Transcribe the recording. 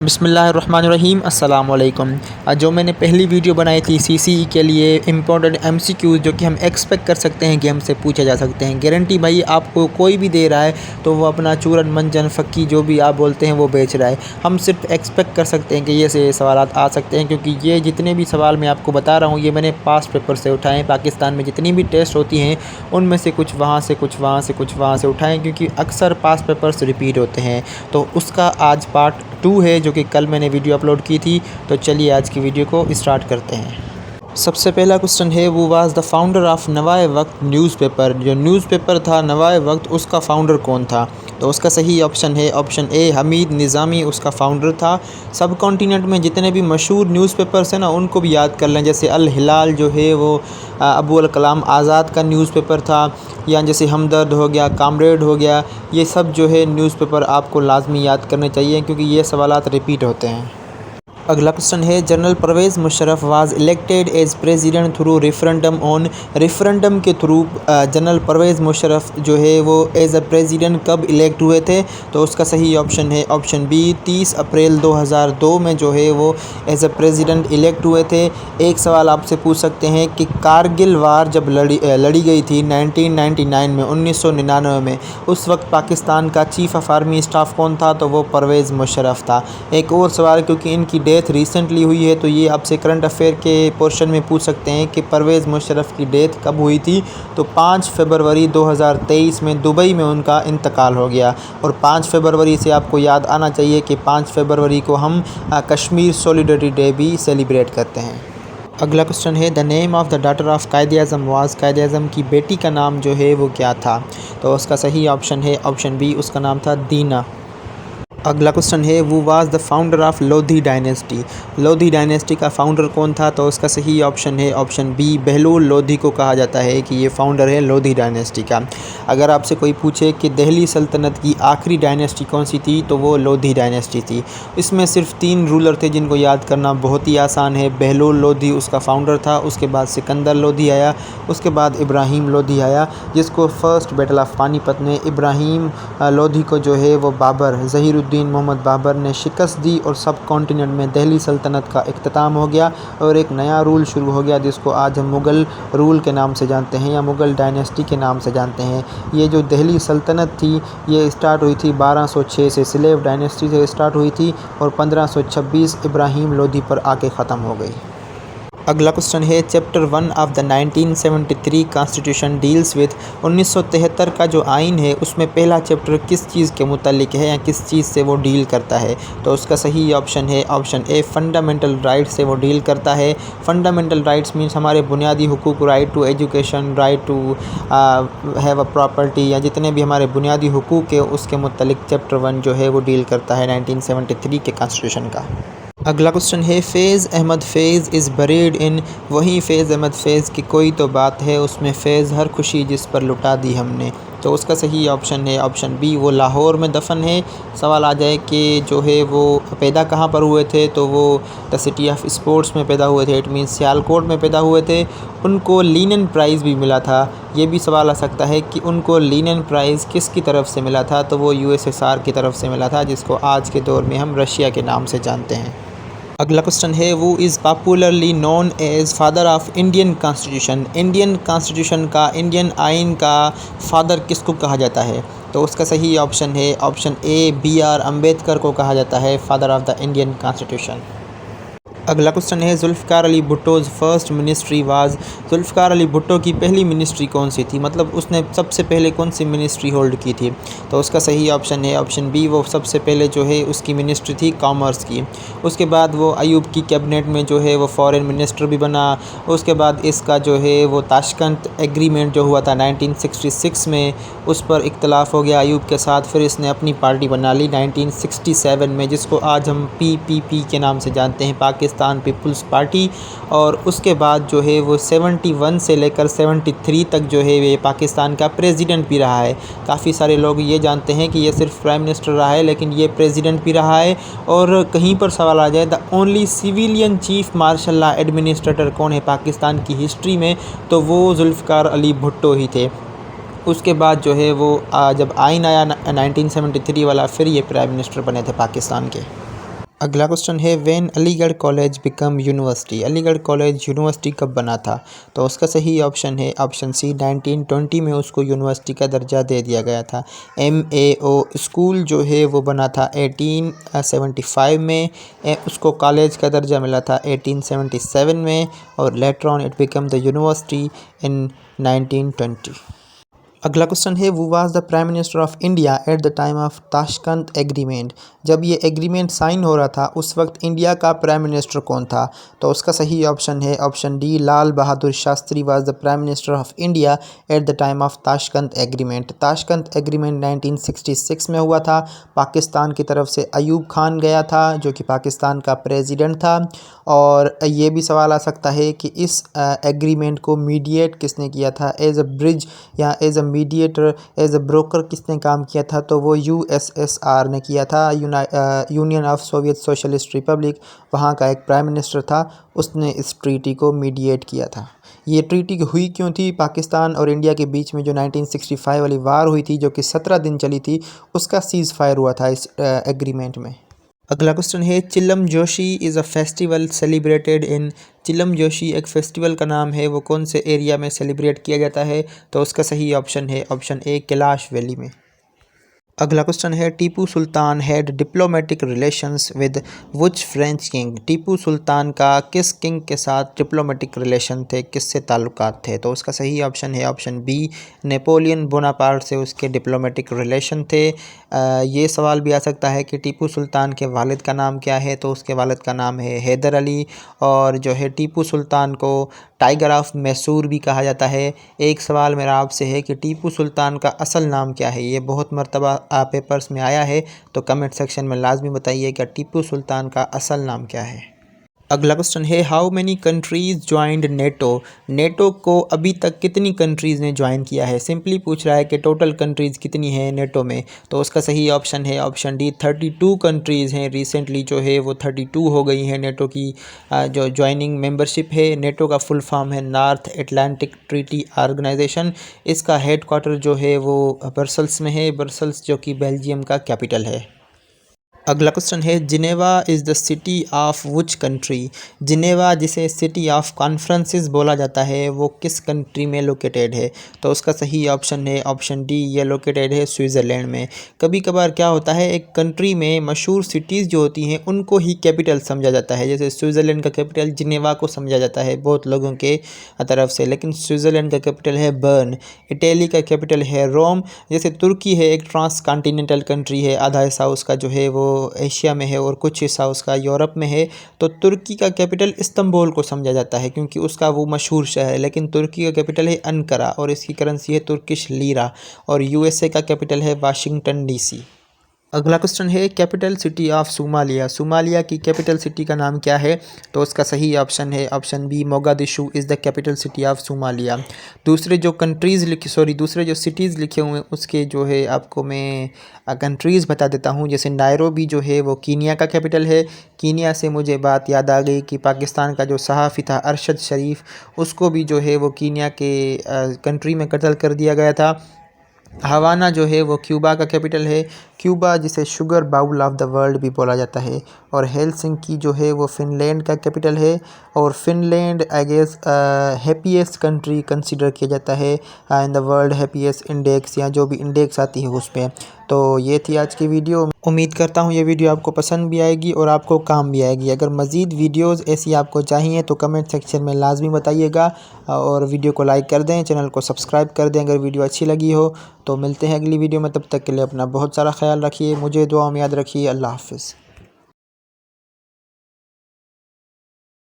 बिस्मिल्लाहिर्रहमानिर्रहीम अस्सलाम वालेकुम। जो मैंने पहली वीडियो बनाई थी सीसीई के लिए इम्पोर्टेंट एमसीक्यूज़ जो कि हम एक्सपेक्ट कर सकते हैं गेम से पूछे जा सकते हैं। गारंटी भाई आपको कोई भी दे रहा है तो वो अपना चूरन मंजन फ़क्की जो भी आप बोलते हैं वो बेच रहा है। हम सिर्फ एक्सपेक्ट कर सकते हैं कि ये से सवालात आ सकते हैं, क्योंकि ये जितने भी सवाल मैं आपको बता रहा हूँ ये मैंने पास्ट पेपर से उठाए हैं। पाकिस्तान में जितनी भी टेस्ट होती हैं उनमें से कुछ वहाँ से कुछ वहाँ से कुछ वहाँ से उठाएँ, क्योंकि अक्सर पास्ट पेपर्स रिपीट होते हैं। तो उसका आज पार्ट 2 है जो कि कल मैंने वीडियो अपलोड की थी। तो चलिए आज की वीडियो को स्टार्ट करते हैं। सबसे पहला क्वेश्चन है, who was the founder of नवाए वक्त न्यूज़पेपर। जो न्यूज़पेपर था नवाए वक्त उसका फाउंडर कौन था? तो उसका सही ऑप्शन है ऑप्शन ए हमीद निज़ामी उसका फाउंडर था। सब कॉन्टिनेंट में जितने भी मशहूर न्यूज़पेपर्स हैं ना उनको भी याद कर लें, जैसे अल हिलाल जो है वो अबू अल कलाम आज़ाद का न्यूज़पेपर था, या जैसे हमदर्द हो गया, कामरेड हो गया, ये सब जो है न्यूज़पेपर आपको लाजमी याद करने चाहिए क्योंकि ये सवालात रिपीट होते हैं। अगला क्वेश्चन है, general Parvez Musharraf was elected as president through referendum on. Referendum के थ्रू जनरल परवेज़ मुशर्रफ जो है वो एज अ प्रेसिडेंट कब इलेक्ट हुए थे? तो उसका सही ऑप्शन है ऑप्शन बी 30 अप्रैल 2002 में जो है वो एज अ प्रेसिडेंट इलेक्ट हुए थे। एक सवाल आपसे पूछ सकते हैं कि कारगिल वार जब लड़ी गई थी 1999 में 1999 में, उस वक्त पाकिस्तान का चीफ़ ऑफ आर्मी स्टाफ कौन था? तो वो परवेज़ मुशर्रफ था। एक और सवाल, क्योंकि इनकी डेथ रिसेंटली हुई है तो ये आपसे करंट अफेयर के पोर्शन में पूछ सकते हैं कि परवेज़ मुशर्रफ की डेथ कब हुई थी? तो 5 फरवरी 2023 में दुबई में उनका इंतकाल हो गया। और 5 फरवरी से आपको याद आना चाहिए कि 5 फरवरी को हम कश्मीर सॉलिडरिटी डे भी सेलिब्रेट करते हैं। अगला क्वेश्चन है, the name of the daughter of Quaid-e-Azam was. Quaid-e-Azam की बेटी का नाम जो है वो क्या था? तो उसका सही ऑप्शन है ऑप्शन बी उसका नाम था दीना। अगला क्वेश्चन है, who was the founder of Lodhi dynasty. Lodhi dynasty का फाउंडर कौन था? तो उसका सही ऑप्शन है ऑप्शन बी बहलूल लोधी को कहा जाता है कि ये फाउंडर है लोधी डायनेस्टी का। अगर आपसे कोई पूछे कि दिल्ली सल्तनत की आखिरी डायनेस्टी कौन सी थी तो वो लोधी डायनेस्टी थी। इसमें सिर्फ 3 रूलर थे जिनको याद करना बहुत ही आसान है। बहलूल लोधी उसका फाउंडर था, उसके बाद सिकंदर लोधी आया, उसके बाद इब्राहिम लोधी आया, जिसको फर्स्ट बैटल ऑफ पानीपत में इब्राहिम लोधी को जो है वो बाबर ज़हीरुद्दीन मोहम्मद बाबर ने शिकस्त दी और सब कॉन्टिनेंट में दिल्ली सल्तनत का इख्तिताम हो गया और एक नया रूल शुरू हो गया जिसको आज हम मुग़ल रूल के नाम से जानते हैं या मुग़ल डायनेस्टी के नाम से जानते हैं। ये जो दिल्ली सल्तनत थी ये स्टार्ट हुई थी 1206 से, स्लेव डायनेस्टी से स्टार्ट हुई थी और 1526 इब्राहिम लोधी पर आके ख़त्म हो गई। अगला क्वेश्चन है, chapter 1 of the 1973 constitution deals with. 1973 का जो आइन है उसमें पहला चैप्टर किस चीज़ के मुतालिक है या किस चीज़ से वो डील करता है? तो उसका सही ऑप्शन है ऑप्शन ए फंडामेंटल राइट्स से वो डील करता है। फंडामेंटल राइट्स मीन्स हमारे बुनियादी हुकूक, right to education, right to have a property, या जितने भी हमारे बुनियादी हुकूक है उसके मुतालिक चैप्टर 1 जो है वो डील करता है 1973 के कॉन्स्टिट्यूशन का। अगला क्वेश्चन है, Faiz Ahmed Faiz is buried in. वहीं फ़ैज़ अहमद फ़ैज़ की कोई तो बात है उसमें फ़ैज़ हर खुशी जिस पर लुटा दी हमने। तो उसका सही ऑप्शन है ऑप्शन बी वो लाहौर में दफन है। सवाल आ जाए कि जो है वो पैदा कहाँ पर हुए थे तो वो द सिटी ऑफ स्पोर्ट्स में पैदा हुए थे, इट मीन्स सियालकोट में पैदा हुए थे। उनको लीनिन प्राइज़ भी मिला था। ये भी सवाल आ सकता है कि उनको लीनिन प्राइज़ किसकी तरफ से मिला था? तो वो यूएसएसआर की तरफ से मिला था, जिसको आज के दौर में हम रशिया के नाम से जानते हैं। अगला क्वेश्चन है, वो is popularly known as father of Indian constitution. Indian constitution का, इंडियन आइन का फादर किसको कहा जाता है? तो उसका सही ऑप्शन है ऑप्शन ए BR अम्बेडकर को कहा जाता है father of the Indian constitution. अगला क्वेश्चन है, Zulfikar Ali Bhutto's first ministry was. Zulfikar Ali Bhutto की पहली मिनिस्ट्री कौन सी थी? मतलब उसने सबसे पहले कौन सी मिनिस्ट्री होल्ड की थी? तो उसका सही ऑप्शन है ऑप्शन बी वो सबसे पहले जो है उसकी मिनिस्ट्री थी कॉमर्स की। उसके बाद वो अयूब की कैबिनेट में जो है वो फॉरेन मिनिस्टर भी बना। उसके बाद इसका जो है वो ताशकंद एग्रीमेंट जो हुआ था 1966 में, उस पर इख्तलाफ हो गया अयूब के साथ। फिर इसने अपनी पार्टी बना ली 1967 में, जिसको आज हम PPP के नाम से जानते हैं, पाकिस्तान पीपल्स पार्टी। और उसके बाद जो है वो 71 से लेकर 73 तक जो है ये पाकिस्तान का प्रेसिडेंट भी रहा है। काफ़ी सारे लोग ये जानते हैं कि ये सिर्फ प्राइम मिनिस्टर रहा है, लेकिन ये प्रेसिडेंट भी रहा है। और कहीं पर सवाल आ जाए the only civilian chief marshal law administrator कौन है पाकिस्तान की हिस्ट्री में, तो वो जुल्फ़िकार अली भुट्टो ही थे। उसके बाद जो है वो जब आइन आया 1973 वाला, फिर ये प्राइम मिनिस्टर बने थे पाकिस्तान के। अगला क्वेश्चन है when Aligarh college become university, Aligarh college university कब बना था? तो उसका सही ऑप्शन है ऑप्शन सी 1920 में उसको यूनिवर्सिटी का दर्जा दे दिया गया था। MAO स्कूल जो है वो बना था 1875 में, उसको कॉलेज का दर्जा मिला था 1877 में और later on it become the university in 1920। अगला क्वेश्चन है who was the prime minister of India at the time of Tashkent agreement, जब ये एग्रीमेंट साइन हो रहा था उस वक्त इंडिया का प्राइम मिनिस्टर कौन था? तो उसका सही ऑप्शन है option D Lal Bahadur Shastri was the prime minister of India at the time of Tashkent agreement. Tashkent agreement 1966 में हुआ था। पाकिस्तान की तरफ से अयूब खान गया था जो कि पाकिस्तान का प्रेसिडेंट था। और ये भी सवाल आ सकता है कि इस एग्रीमेंट को मीडिएट किसने किया था, एज अ ब्रिज या as a mediator, as a broker किसने काम किया था? तो वो USSR ने किया था, union of Soviet socialist Republic. वहाँ का एक प्राइम मिनिस्टर था, उसने इस ट्रीटी को मीडिएट किया था। ये ट्रीटी हुई क्यों थी? पाकिस्तान और इंडिया के बीच में जो 1965 वाली वार हुई थी जो कि 17 दिन चली थी, उसका सीज़ फायर हुआ था इस एग्रीमेंट में। अगला क्वेश्चन है चिलम Joshi is a festival celebrated in, चिलम जोशी एक फेस्टिवल का नाम है, वो कौन से एरिया में सेलिब्रेट किया जाता है? तो उसका सही ऑप्शन है ऑप्शन ए कैलाश वैली में। अगला क्वेश्चन है Tipu Sultan had diplomatic relations with which French king, Tipu Sultan का किस किंग के साथ डिप्लोमेटिक रिलेशन थे, किससे ताल्लुकात थे? तो उसका सही ऑप्शन है ऑप्शन बी नेपोलियन बोनापार्ट से उसके डिप्लोमेटिक रिलेशन थे। ये सवाल भी आ सकता है कि टीपू सुल्तान के वालिद का नाम क्या है? तो उसके वालिद का नाम है हैदर अली। और जो है टीपू सुल्तान को टाइगर ऑफ मैसूर भी कहा जाता है। एक सवाल मेरा आपसे है कि टीपू सुल्तान का असल नाम क्या है? ये बहुत मर्तबा पेपर्स में आया है, तो कमेंट सेक्शन में लाजमी बताइए कि टीपू सुल्तान का असल नाम क्या है। अगला क्वेश्चन है how many countries joined NATO, NATO को अभी तक कितनी कंट्रीज़ ने ज्वाइन किया है? सिंपली पूछ रहा है कि टोटल कंट्रीज़ कितनी है नेटो में। तो उसका सही ऑप्शन है ऑप्शन डी 32 कंट्रीज़ हैं। रिसेंटली जो है वो 32 हो गई हैं नेटो की जो ज्वाइनिंग मेंबरशिप है। नेटो का फुल फॉर्म है नॉर्थ एटलांटिक ट्रीटी ऑर्गेनाइजेशन। इसका हेड क्वार्टर जो है वो ब्रसल्स में है, ब्रसल्स जो कि बेल्जियम का कैपिटल है। अगला क्वेश्चन है Geneva is the city of which country, Geneva जिसे सिटी ऑफ कॉन्फ्रेंसेस बोला जाता है वो किस कंट्री में लोकेटेड है? तो उसका सही ऑप्शन है ऑप्शन डी, ये लोकेटेड है स्विट्ज़रलैंड में। कभी कभार क्या होता है एक कंट्री में मशहूर सिटीज़ जो होती हैं उनको ही कैपिटल समझा जाता है, जैसे स्विट्ज़रलैंड का कैपिटल जिनेवा को समझा जाता है बहुत लोगों के तरफ से, लेकिन स्विट्ज़रलैंड का कैपिटल है बर्न। इटली का कैपिटल है रोम। जैसे तुर्की है एक ट्रांस कॉन्टिनेंटल कंट्री है, आधा हिस्सा उसका जो है वो एशिया में है और कुछ हिस्सा उसका यूरोप में है। तो तुर्की का कैपिटल इस्तांबुल को समझा जाता है क्योंकि उसका वो मशहूर शहर है, लेकिन तुर्की का कैपिटल है अंकारा और इसकी करेंसी है तुर्किश लीरा। और USA का कैपिटल है वाशिंगटन DC। अगला क्वेश्चन है capital city of Somalia, Somalia की कैपिटल सिटी का नाम क्या है? तो उसका सही ऑप्शन है option B Mogadishu is the capital city of Somalia. दूसरे जो सिटीज़ लिखे हुए हैं उसके जो है आपको मैं कंट्रीज़ बता देता हूँ। जैसे नायरोबी जो है वो कीनिया का कैपिटल है। कीनिया से मुझे बात याद आ गई कि पाकिस्तान का जो सहाफ़ी था अरशद शरीफ, उसको भी जो है वो कीनिया के कंट्री में कत्ल कर दिया गया था। हवाना जो है वो क्यूबा का कैपिटल है, क्यूबा जिसे sugar bowl of the world भी बोला जाता है। और हेलसिंकी जो है वो फ़िनलैंड का कैपिटल है और Finland I guess happiest country consider किया जाता है in the world happiest index या जो भी इंडेक्स आती है उसमें। तो ये थी आज की वीडियो। उम्मीद करता हूँ ये वीडियो आपको पसंद भी आएगी और आपको काम भी आएगी। अगर मज़ीद वीडियोज़ ऐसी आपको चाहिए तो कमेंट सेक्शन में लाजमी बताइएगा और वीडियो को लाइक कर दें, चैनल को सब्सक्राइब कर दें अगर वीडियो अच्छी लगी हो। तो मिलते हैं अगली वीडियो में, तब तक के लिए अपना बहुत सारा ख्याल रखिए, मुझे दुआ में याद रखिए। अल्लाह हाफ़िज़।